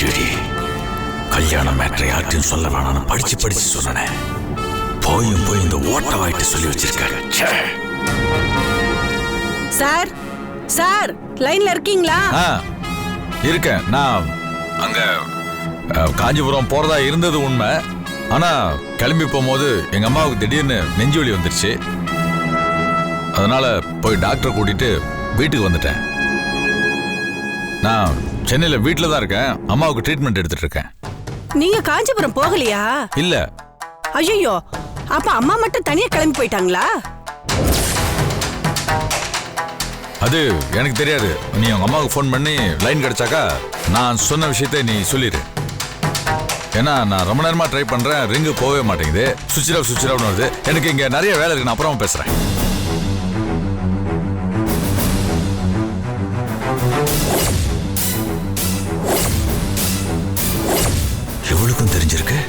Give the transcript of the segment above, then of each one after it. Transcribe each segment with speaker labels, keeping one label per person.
Speaker 1: நெஞ்சுடி கல்யாண மேட்டரை யார்ட்டையும் சொல்ல வேணான்னு படிச்சு சொன்னேன். போயும் போய் இந்த ஓட்டவாயிட்டு சொல்லி வச்சிருக்காரு.
Speaker 2: சார் சார் லைன்ல இருக்கீங்களா?
Speaker 3: இருக்கேன். நான் அங்க காஞ்சிபுரம் போறதா இருந்தது உண்மை. ஆனா கிளம்பி போகும்போது எங்க அம்மாவுக்கு திடீர்னு நெஞ்சு வலி வந்துருச்சு. அதனால போய் டாக்டர் கூட்டிட்டு வீட்டுக்கு வந்துட்டேன். நான் சென்னையில வீட்டுல தான் இருக்கேன். அம்மாவுக்கு ட்ரீட்மெண்ட் எடுத்துட்டு இருக்கேன்.
Speaker 2: நீங்க காஞ்சிபுரம் போகலையா?
Speaker 3: இல்ல.
Speaker 2: ஐயோ, அப்ப அம்மா மட்டும் தனியா கிளம்பி போயிட்டாங்களா?
Speaker 3: அது எனக்கு தெரியாது. நீ உங்க அம்மாவுக்கு ஃபோன் பண்ணி லைன் கிடைச்சாக்கா நான் சொன்ன விஷயத்தை நீ சொல்லிடு. ஏன்னா நான் ரொம்ப நேரமா ட்ரை பண்றேன், ரிங்கு போகவே மாட்டேங்குது. சுவிட்ச் ஆஃப்னு வருது. எனக்கு இங்க நிறைய வேலை இருக்கு, நான் அப்புறமா பேசுறேன்.
Speaker 1: எவ்வளவுக்கும் தெரிஞ்சிருக்கு.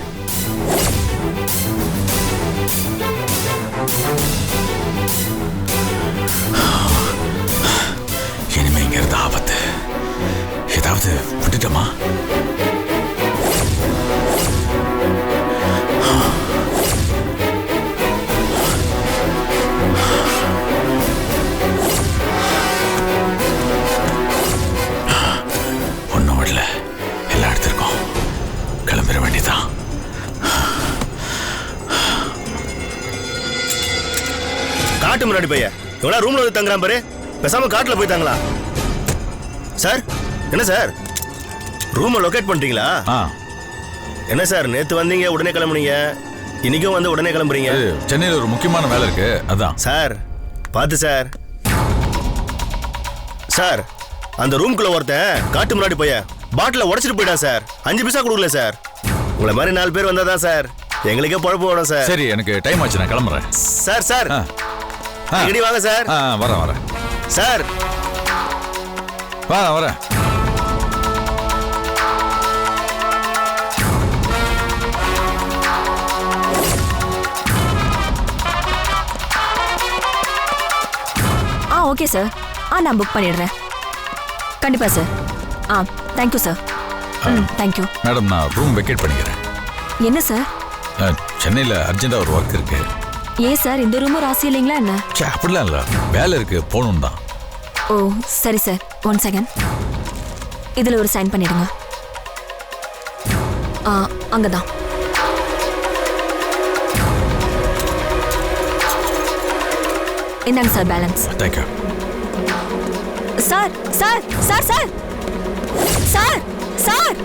Speaker 1: இனிமே இங்க இருந்த ஆபத்து ஏதாவது விட்டுட்டோமா? ஒன்னும் விடல, எல்லா இடத்திற்கும் கிளம்பிட வேண்டியதான்.
Speaker 4: காட்டு முன்னாடி பைய எவ்வளவு ரூம்ல வந்து தங்குறான் பாரு. பேசாம காட்டுல போய் தாங்களா சார்? என்ன சார் ரூமை லொகேட் பண்ணிட்டீங்களா? என்ன சார் நேத்து வந்தீங்க உடனே கிளம்புனீங்க, இன்னைக்கும் வந்து உடனே கிளம்புறீங்க?
Speaker 3: சென்னையில் ஒரு முக்கியமான வேலை இருக்கு, அதான்.
Speaker 4: சார் பார்த்து சார். சார் அந்த ரூம்குள்ள ஒருத்தன் காட்டு முன்னாடி போய் பாட்டில உடைச்சிட்டு போயிட்டான் சார். 5 பைசா கொடுக்கல சார். உங்களை மாதிரி 4 பேர் வந்தாதான் சார் எங்களுக்கே பொழப்பு வரும் சார்.
Speaker 3: சரி, எனக்கு டைம் ஆச்சு, நான் கிளம்புறேன்.
Speaker 4: சார் சார் இடி வாங்க சார்.
Speaker 3: வரேன்
Speaker 4: சார்.
Speaker 3: வரேன்.
Speaker 5: Okay sir. நான் புக் பண்ணிடுறேன். கண்டிப்பா sir. Thank you sir. Thank you.
Speaker 3: Madam, நான் ரூம் வெக்கேட் பண்ணிக்கிறேன்.
Speaker 5: என்ன சார்?
Speaker 3: சென்னையில் அர்ஜென்ட்டாக ஒரு ஒர்க் இருக்கு.
Speaker 5: ஏன் சார் இந்த ரூமும் ராசி இல்லைங்களா என்ன?
Speaker 3: அப்படிலாம் இல்லை, வேலை இருக்கு, போகணும் தான்.
Speaker 5: ஓ சரி சார், 1 செகண்ட். இதில் ஒரு சைன் பண்ணிடுங்க. அங்கதான். இந்தாங்க sir balance.
Speaker 3: Thank you.
Speaker 5: Sir sir sir sir sir sir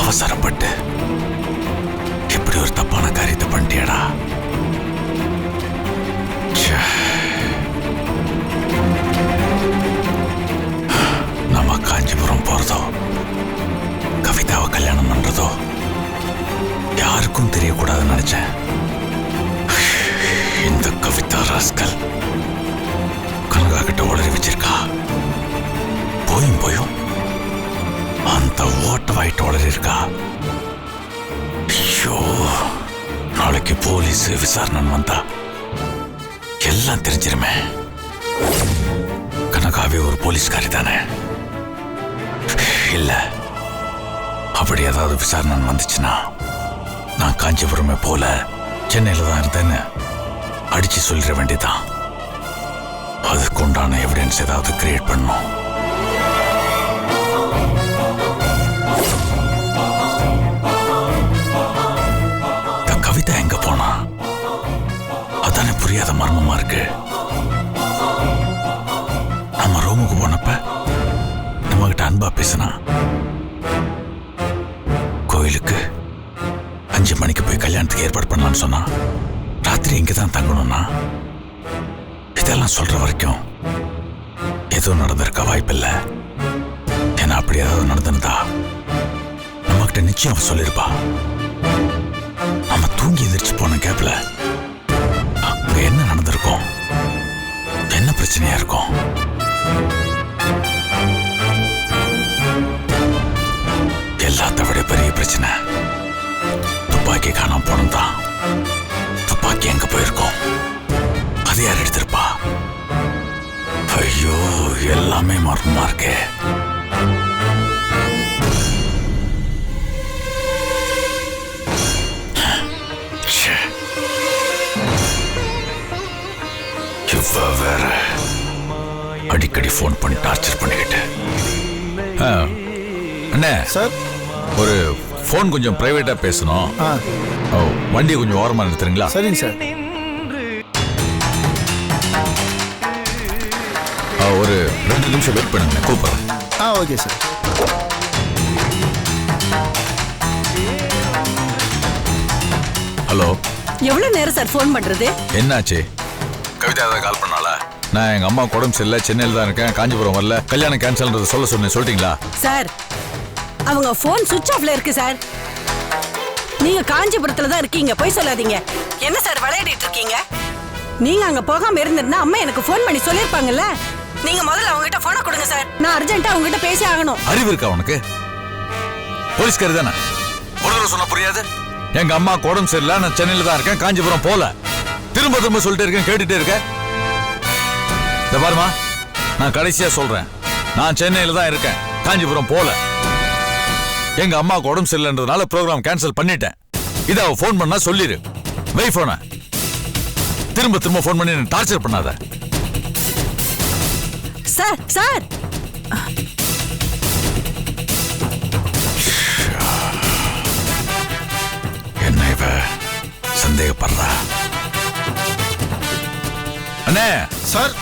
Speaker 1: அவசரப்பட்டு இப்படி ஒரு தப்பான காரியத்தை பண்ணிட்டியடா. நம்ம காஞ்சிபுரம் போறதோ கவிதாவை கல்யாணம் பண்றதோ யாருக்கும் தெரியக்கூடாதுன்னு நினைச்சேன். இந்த கவிதா ராஸ்கல் கனகா கிட்ட உளறி வச்சிருக்கா. போயும் அந்த ஓட்ட வாயிட்டு உளறி இருக்கா. ஐயோ, நாளைக்கு போலீஸ் விசாரணை வந்தா எல்லாம் தெரிஞ்சிருமே. கனகாவே ஒரு போலீஸ்காரி தானே? இல்ல, அப்படி ஏதாவது விசாரணை வந்துச்சுன்னா நான் காஞ்சிபுரமே போல சென்னையில தான் இருந்தேன்னு அடிச்சு சொல்லிட வேண்டியதான். அதுக்கு உண்டான எவிடன்ஸ் ஏதாவது கிரியேட் பண்ணணும். கவிதா எங்க போனா? அதானே புரியாத மர்மமா இருக்கு. நம்ம ரூமுக்கு போனப்ப நம்ம கிட்ட அன்பா பேசினா, கோயிலுக்கு 5 மணிக்கு போய் கல்யாணத்துக்கு ஏற்பாடு பண்ணலான்னு சொன்னா, ராத்திரி இங்கதான் தங்கணும்னா, இதெல்லாம் சொல்ற வரைக்கும் எதுவும் நடந்திருக்க வாய்ப்பில்லை. ஏன்னா அப்படி ஏதாவது நடந்திருந்தா நம்ம கிட்ட நிச்சயம் சொல்லிருப்பா. நம்ம தூங்கி எதிர்த்து போன கேப்ல அங்க என்ன நடந்திருக்கும், என்ன பிரச்சனையா இருக்கும்? எல்லாத்த விட பெரிய பிரச்சனை துப்பாக்கி காணாம போனதான். துப்பாக்கி எங்க போயிருக்கோம்? அது யார் எடுத்திருப்பா? ஐயோ, எல்லாமே மர்மமா இருக்கே. ச்சே. இவ வேற அடிக்கடி ஃபோன் பண்ணி டார்ச்சர் பண்ணிக்கிட்டு. அண்ணே
Speaker 6: சார்.
Speaker 3: ஒரு ஃபோன் கொஞ்சம் பிரைவேட்டா பேசணும். வண்டியை கொஞ்சம் ஓரமா நிறுத்துறீங்களா?
Speaker 6: சரிங்க சார்.
Speaker 3: ஒரு 2 நிமிஷம் வெயிட் பண்ணுங்க, கூப்பிடுறேன்.
Speaker 6: Okay sir.
Speaker 3: ஹலோ.
Speaker 2: எவ்வளவு நேரம் சார் ஃபோன் பண்றது?
Speaker 3: என்னாச்சு? கவிதா ஏதாவது கால் பண்ணாளா? நான் எங்க அம்மா உடம்பு சரியில்லை, சென்னையில் தான் இருக்கேன், காஞ்சிபுரம் வரல, கல்யாணம் கேன்சல்ன்றதை சொன்னேன். சொல்லிட்டீங்களா?
Speaker 2: சார், அவங்க ஃபோன் சுவிட்ச் ஆஃப்ல இருக்கு சார். நீங்க காஞ்சிபுரத்துல தான் இருக்கீங்க, போய் சொல்லாதீங்க. என்ன சார் விளையாடிட்டு இருக்கீங்க? நீங்க அங்க போகாம இருந்திருந்தா அம்மா எனக்கு ஃபோன் பண்ணி சொல்லிருப்பாங்கல்ல. நீங்க முதல்ல அவங்க கிட்ட போனை கொடுங்க சார். நான் அர்ஜென்ட்டா அவங்க கிட்ட பேசி ஆகணும்.
Speaker 3: அறிவு இருக்கா உனக்கு? போலீஸ்காரி தானே? ஒரு தடவை சொன்னா புரியாது? எங்க அம்மா உடம்பு சரியில்லை, நான் சென்னையில தான் இருக்கேன், காஞ்சிபுரம் போல. திரும்ப திரும்ப சொல்லிட்டே இருக்கேன், கேட்டுட்டே இருக்கேன். இந்த பாருமா, நான் கடைசியா சொல்றேன், நான் சென்னையில தான் இருக்கேன், காஞ்சிபுரம் போல. எங்க அம்மா உடம்பு சரியில்லைன்றதுனால ப்ரோக்ராம் கேன்சல் பண்ணிட்டேன். இதை அவ ஃபோன் பண்ணா சொல்லிரு. வை போன. திரும்ப திரும்ப ஃபோன் பண்ணி டார்ச்சர் பண்ணாத.
Speaker 2: சார் சார்,
Speaker 1: என்ன இவ சந்தேகப்படுறா?
Speaker 3: அண்ணே
Speaker 6: சார்.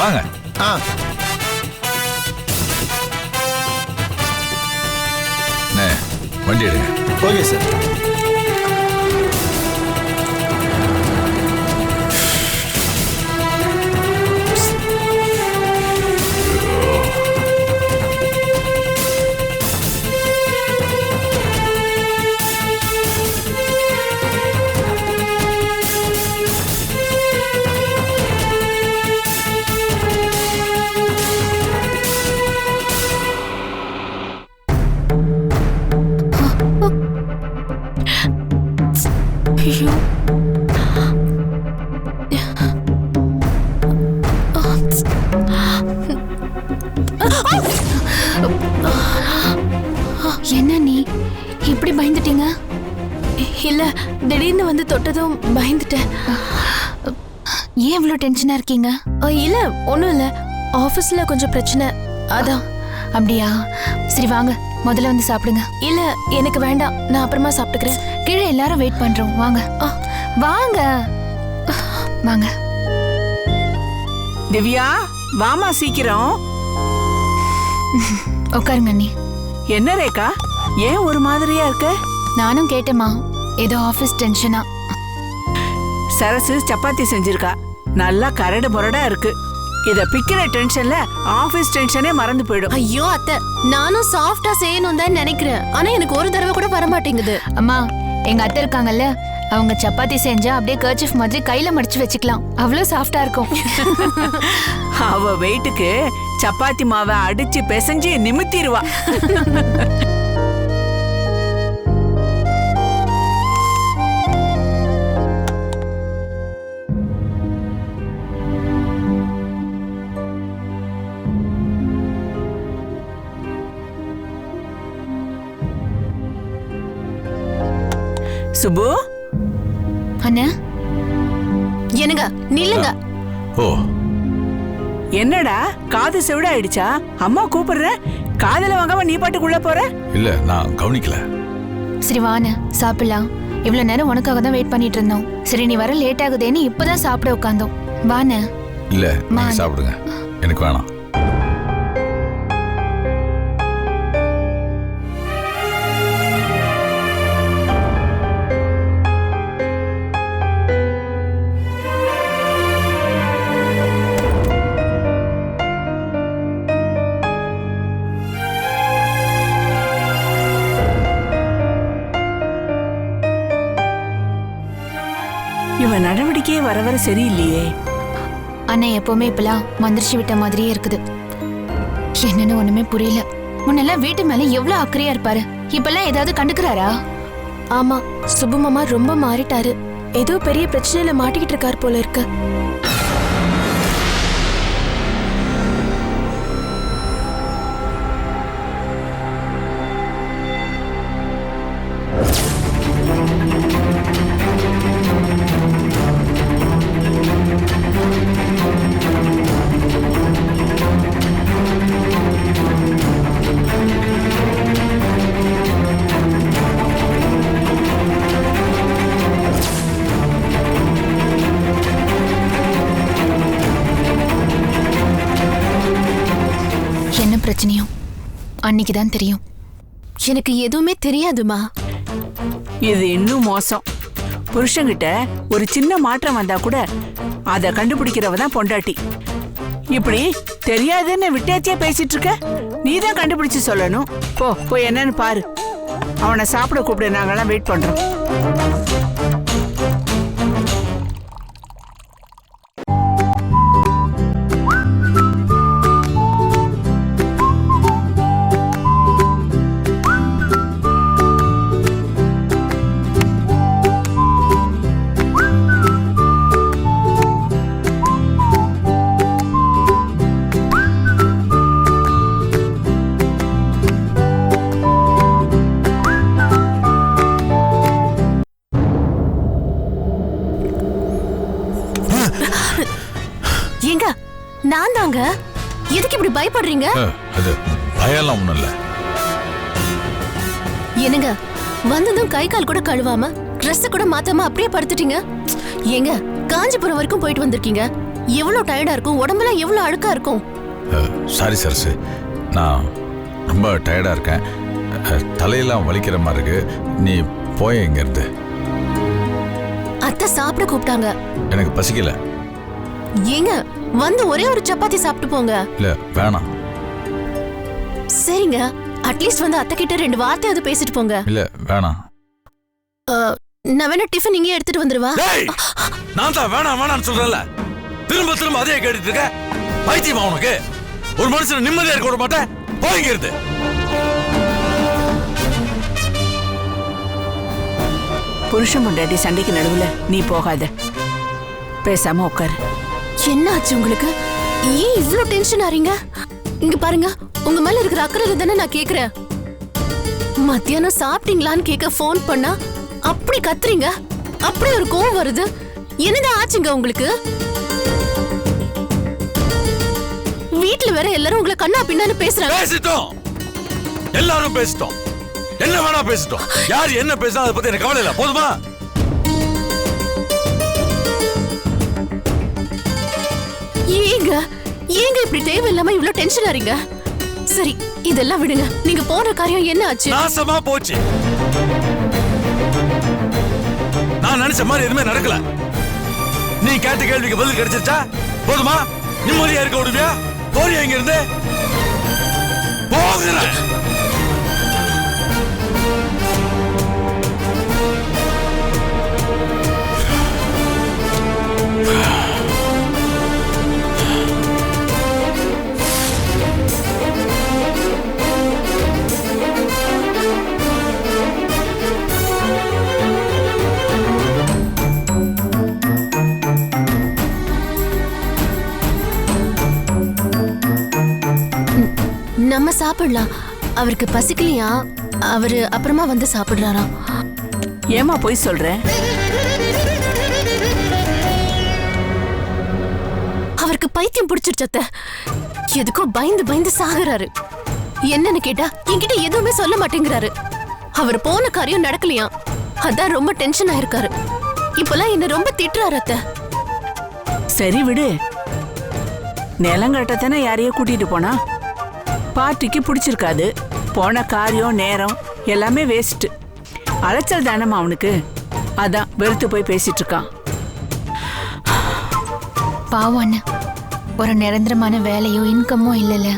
Speaker 3: வாங்க. அண்ணே வண்டி எடுங்க.
Speaker 6: Okay sir.
Speaker 7: என்ன நீ இப்படி பயந்துட்டீங்க? இல்ல, திடீர்னு வந்து தொட்டதும் பயந்துட்டேன். ஏன் இவ்வளவு டென்ஷனா இருக்கீங்க? இல்ல, ஒண்ணும் இல்ல, ஆபீஸ்ல கொஞ்சம் பிரச்சனை, அதான். அப்படியா? சரி வாங்க, முதல்ல வந்து சாப்பிடுங்க. இல்ல எனக்கு வேண்டாம், நான் அப்புறமா சாப்பிட்டுக்கிறேன். கீழே எல்லாரும் வெயிட் பண்றோம், வாங்க. வாங்க வாங்க.
Speaker 2: திவ்யா, வாமா சீக்கிரம்.
Speaker 7: உட்காருங்க அண்ணி.
Speaker 2: என்ன ரேகா, ஏன் ஒரு மாதிரியா இருக்க?
Speaker 7: நானும் கேட்டேம்மா, ஏதோ ஆபீஸ் டென்ஷனா.
Speaker 2: சரசு சப்பாத்தி செஞ்சிருக்கா, நல்லா கரடு புரடா இருக்கு. இத பிக்கிற டென்ஷன்ல ஆபீஸ் டென்ஷனே மறந்து போயிடும்.
Speaker 8: ஐயோ அத்தை, நானும் சாஃப்டா செய்யணும் தான் நினைக்கிறேன், ஆனா எனக்கு ஒரு தடவை கூட வர மாட்டேங்குது.
Speaker 7: அம்மா, எங்க அத்தை இருக்காங்கல்ல, அவங்க சப்பாத்தி செஞ்சா அப்படியே கர்ச்சிஃப் மாதிரி கையில மடிச்சு வச்சுக்கலாம், அவ்வளவு சாஃப்டா இருக்கும்.
Speaker 2: அவ வெயிட்டுக்கு சப்பாத்தி மாவை அடிச்சு பிசைஞ்சு நிமித்திடுவா. சுபு,
Speaker 7: அண்ணா.
Speaker 8: என்னங்க நில்லுங்க.
Speaker 1: ஓ,
Speaker 2: என்னடா காது செவிட ஆயிடுச்சா? அம்மா கூப்பிடுற, காதல வாங்காம நீ பாட்டுக்குள்ள போற?
Speaker 3: இல்ல, நான் கவனிக்கல.
Speaker 7: சரி வாண்ண, சாப்பிடலாம். இவ்வளவு நேரம் உனக்காக தான் வெயிட் பண்ணிட்டு இருந்தோம். சரி நீ வர லேட் ஆகுதேன்னு இப்பதான் சாப்பிட உட்காந்தோம். வாண்ண.
Speaker 3: இல்ல, நீங்க சாப்பிடுங்க, எனக்கு வேணாம்.
Speaker 2: இவன் நடவடிக்கையே வர வர சரியில்லையே.
Speaker 7: அண்ணா எப்பவுமே இப்பெல்லாம் மந்திரிச்சு விட்ட மாதிரியே இருக்குது. என்னன்னு ஒண்ணுமே புரியல. முன்னெல்லாம் வீட்டு மேல எவ்வளவு அக்கறையா இருப்பாரு, இப்பெல்லாம் ஏதாவது கண்டுக்கிறாரா?
Speaker 8: ஆமா, சுப்பு மாமா ரொம்ப மாறிட்டாரு. ஏதோ பெரிய பிரச்சனையில மாட்டிக்கிட்டு இருக்காரு போல இருக்கு.
Speaker 7: என்ன பிரச்சனையோ அன்னைக்குதான் தெரியும்.
Speaker 8: எனக்கு எதுவுமே தெரியாதுமா.
Speaker 2: இது இன்னும் மோசம். புருஷங்கிட்ட ஒரு சின்ன மாற்றம் வந்தா கூட அத கண்டுபிடிக்கிறவ தான் பொண்டாட்டி. இப்படி தெரியாதுன்னு விட்டாச்சியா பேசிட்டு இருக்க. நீதான் கண்டுபிடிச்சு சொல்லணும். போய் என்னன்னு பாரு. அவனை சாப்பிட கூப்பிடு, நாங்கெல்லாம் வெயிட் பண்றோம்.
Speaker 8: ஏங்க, நான் தாங்க. எதுக்கு இப்படி பயப்படுறீங்க?
Speaker 3: அது பயம்லாம் ஒண்ணும் இல்ல.
Speaker 8: என்னங்க, வந்ததும் கை கால் கூட கழுவாம ட்ரெஸ் கூட மாத்தாம அப்படியே படுத்துட்டீங்க. ஏங்க, காஞ்சிபுரம் வரைக்கும் போயிட்டு வந்திருக்கீங்க. எவ்வளவு டயர்டா இருக்கும், உடம்பெல்லாம் எவ்வளவு அழுக்கா இருக்கும்.
Speaker 3: சாரி சரசு, நான் ரொம்ப டயர்டா இருக்கேன். தலையெல்லாம் வலிக்கிற மாதிரி இருக்கு. நீ போய் இங்க இருந்து.
Speaker 8: அத்தை சாப்பிட கூப்பிட்டாங்க.
Speaker 3: எனக்கு பசிக்கல.
Speaker 8: ஏங்க, வந்து ஒரே ஒரு சப்பாத்தி சாப்பிட்டு போங்க.
Speaker 3: இல்ல வேணாம்.
Speaker 8: சரிங்க, அட்லீஸ்ட் வந்து அத்தை கிட்ட 2 வார்த்தையாவது பேசிட்டு போங்க.
Speaker 3: இல்ல வேணாம்.
Speaker 8: நான் வேணா டிஃபன் இங்கே எடுத்துட்டு வந்துருவா.
Speaker 3: நான் தான் வேணாம் வேணாம்னு சொல்றேன்ல. திரும்ப திரும்ப அதே கேட்டுட்டு இருக்க. பைத்தியமா உனக்கு? ஒரு மனுஷன் நிம்மதியா இருக்க விட மாட்டேன். போய்ங்க இருந்து.
Speaker 2: புருஷன் பொண்டாட்டி சண்டைக்கு நடுவுல நீ போகாத. பேசாம உட்காரு.
Speaker 8: என்ன ஆச்சு உங்களுக்கு? ஏன் இவ்ளோ டென்ஷன் ஆறீங்க? இங்க பாருங்க, உங்க மேல இருக்கிற அக்கறை தானே நான் கேக்குறேன். மத்தியானம் சாப்பிட்டீங்களான்னு கேட்க போன் பண்ணா அப்படி கத்துறீங்க. அப்படி ஒரு கோவம் வருது. என்னதான் ஆச்சுங்க உங்களுக்கு? வீட்டுல வேற எல்லாரும் உங்களை கண்ணா பின்னான்னு பேசுறாங்க.
Speaker 3: பேசிட்டோம், எல்லாரும் பேசிட்டோம். என்ன வேணா பேசிட்டோம். யார் என்ன பேசினா அதை பத்தி எனக்கு கவலை இல்ல. போதுமா?
Speaker 8: ஏங்க இப்படி தேவையில்லாம இவ்ளோ டென்ஷன் ஆறீங்க? சரி, இதெல்லாம் விடுங்க. நீங்க போன காரியம் என்ன ஆச்சு?
Speaker 3: நாசமா போச்சு. நான் நினைச்ச மாதிரி எதுவுமே நடக்கல. நீ கேட்ட கேள்விக்கு பதில் கிடைச்சிருச்சா? போதுமா? நிம்மதியா இருக்க விடுவியா? போறியா இங்க இருந்து? போகிறேன்.
Speaker 8: நம்ம சாப்பிடலாம். அவருக்கு பசிக்கலையா? அவரு அப்புறமா வந்து சாப்பிடுறாராம்.
Speaker 2: ஏமா போய் சொல்ற?
Speaker 8: அவருக்கு பைத்தியம் பிடிச்சிருச்சத்த. எதுக்கோ பயந்து பயந்து சாகுறாரு. என்னன்னு கேட்டா என்கிட்ட எதுவுமே சொல்ல மாட்டேங்கிறாரு. அவர் போன காரியம் நடக்கலையா, அதான் ரொம்ப டென்ஷன் ஆயிருக்காரு. இப்பெல்லாம் என்ன ரொம்ப திட்டுறாரு அத்த.
Speaker 2: சரி விடு. நிலங்கட்டத்தானே யாரையோ கூட்டிட்டு போனா. பார்ட்டிக்கு பிடிச்சிருக்காது. போன காரியம் நேரம் எல்லாமே வேஸ்ட். அலைச்சல் தானம்மா அவனுக்கு. அதான் வெறுத்து போய் பேசிட்டு இருக்கான்.
Speaker 7: பாவம் அண்ணன், ஒரு நிரந்தரமான வேலையோ இன்கமோ இல்லைல்ல.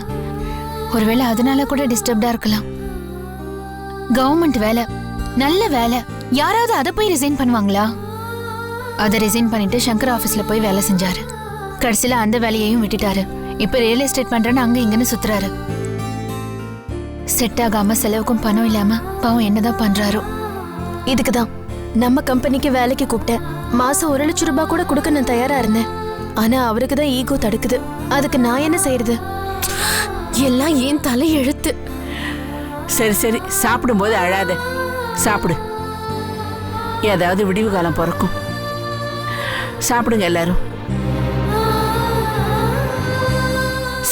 Speaker 7: ஒருவேளை அதனால கூட டிஸ்டர்ப்டா இருக்கலாம். கவர்மெண்ட் வேலை, நல்ல வேலை, யாராவது அதை போய் ரிசைன் பண்ணுவாங்களா? அதை ரிசைன் பண்ணிட்டு சங்கர் ஆபீஸ்ல போய் வேலை செஞ்சாரு. கடைசியில அந்த வேலையையும் விட்டுட்டாரு. இப்ப ரியல் எஸ்டேட் பண்றேன்னு அங்க இங்கன்னு சுத்துறாரு. செட் ஆகாம செலவுக்கும் பணம் இல்லாம பாவம் என்னதான் பண்றாரோ.
Speaker 8: இதுக்கு தான் நம்ம கம்பெனிக்கு வேலைக்கு கூப்பிட்டேன். மாசம் 1 லட்சம் ரூபாய் கூட கொடுக்க நான் தயாரா இருந்தேன். ஆனா அவருக்கு தான் ஈகோ தடுக்குது. அதுக்கு நான் என்ன செய்யறது? எல்லாம் ஏன் தலை எழுத்து.
Speaker 2: சரி சரி, சாப்பிடும்போது அழாத, சாப்பிடு. ஏதாவது விடிவு காலம் பிறக்கும். சாப்பிடுங்க எல்லாரும்.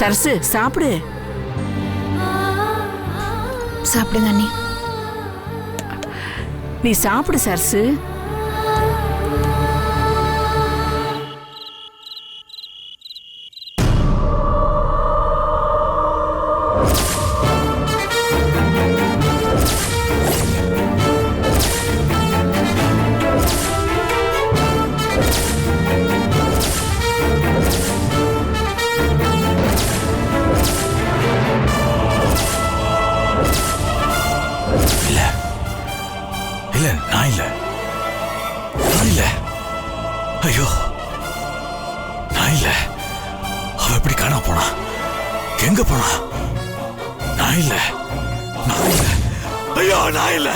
Speaker 2: சரசு சாப்பிடு.
Speaker 7: சாப்பிடுங்க அண்ணி.
Speaker 2: நீ சாப்பிடு சரசு.
Speaker 1: இல்ல நான் இல்ல, நான் இல்ல. ஐயோ, நான் இல்ல. அவ எப்படி காணாம போனா? எங்க போனா? நான் இல்ல, நான் இல்ல. ஐயோ, நான் இல்ல.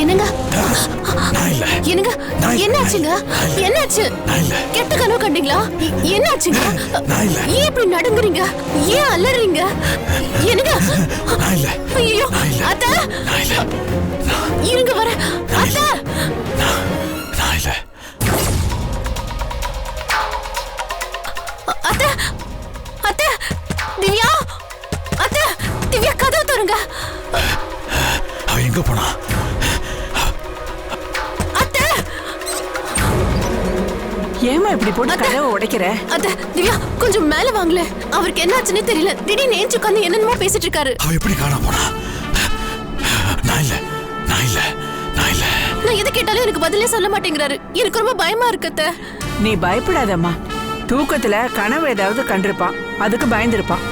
Speaker 8: என்னங்க என்னங்க என்னாச்சுங்க? என்னாச்சு? கெட்ட கனவு கண்டீங்களா? என்னாச்சுங்க? ஏன் இப்படி நடுங்குறீங்க? ஏன் அலறீங்க? என்னங்க? ஐயோ அத்தை, இருங்க வர. அத்தை, அத்தை, அத்தை, திவ்யா, அத்தை, திவ்யா கதவு தருங்க.
Speaker 1: அவ எங்க போனா?
Speaker 2: ஏமா இப்படி போட்டு கதவை உடைக்கிற?
Speaker 8: அத்த திவ்யா கொஞ்சம் மேல வாங்கல. அவருக்கு என்னாச்சுன்னு தெரியல. திடீர்னு ஏஞ்சி உட்கார்ந்து என்னென்னமோ பேசிட்டு இருக்காரு.
Speaker 1: அவ எப்படி காணாம போனா? நான் இல்ல, நான் இல்ல, நான் இல்ல.
Speaker 8: நான் எது கேட்டாலும் எனக்கு பதிலே சொல்ல மாட்டேங்கிறாரு. எனக்கு ரொம்ப பயமா இருக்கு அத்த.
Speaker 2: நீ பயப்படாதம்மா. தூக்கத்துல கனவு ஏதாவது கண்டிருப்பான், அதுக்கு பயந்துருப்பான்.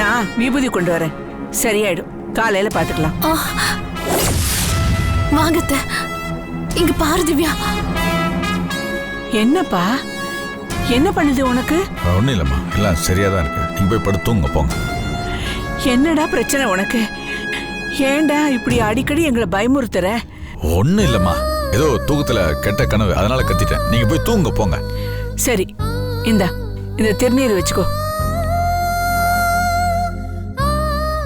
Speaker 2: நான் விபூதி கொண்டு வரேன், சரியாயிடும். காலையில பாத்துக்கலாம்.
Speaker 8: வாங்க அத்த. இங்க பாரு திவ்யா.
Speaker 2: என்னப்பா, என்ன பண்ணுது உனக்கு?
Speaker 3: ஒன்றும் இல்லைம்மா, எல்லாம் சரியாக தான் இருக்கு. நீங்கள் போய் படுத்துங்க போங்க.
Speaker 2: என்னடா பிரச்சனை உனக்கு? ஏண்டா இப்படி அடிக்கடி எங்களை பயமுறுத்துற?
Speaker 3: ஒன்றும் இல்லைம்மா, ஏதோ தூக்கத்தில் கெட்ட கனவு, அதனால கத்திட்டேன். நீங்கள் போய் தூங்க போங்க.
Speaker 2: சரி, இந்த திருநீர் வச்சுக்கோ.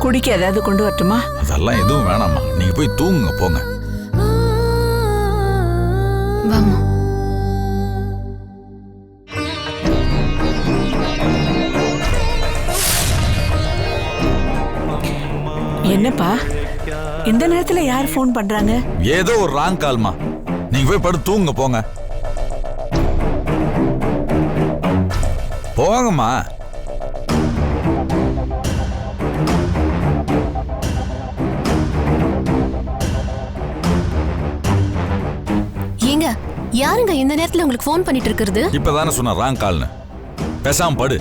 Speaker 2: குடிக்க ஏதாவது கொண்டு வரட்டுமா?
Speaker 3: அதெல்லாம் எதுவும் வேணாம்மா, நீங்கள் போய் தூங்க போங்க.
Speaker 7: வாமா.
Speaker 2: என்னப்பா இந்த நேரத்துல யார் ஃபோன் பண்றாங்க?
Speaker 3: ஏதோ ஒரு ராங் கால்மா. நீங்க போய் படுத்து தூங்க போங்க. போங்கம்மா.
Speaker 8: ஏங்க யாருங்க இந்த நேரத்துல உங்களுக்கு ஃபோன் பண்ணிட்டு இருக்குது?
Speaker 3: இப்பதானே சொன்ன ராங் கால்னு. பேசாம படு.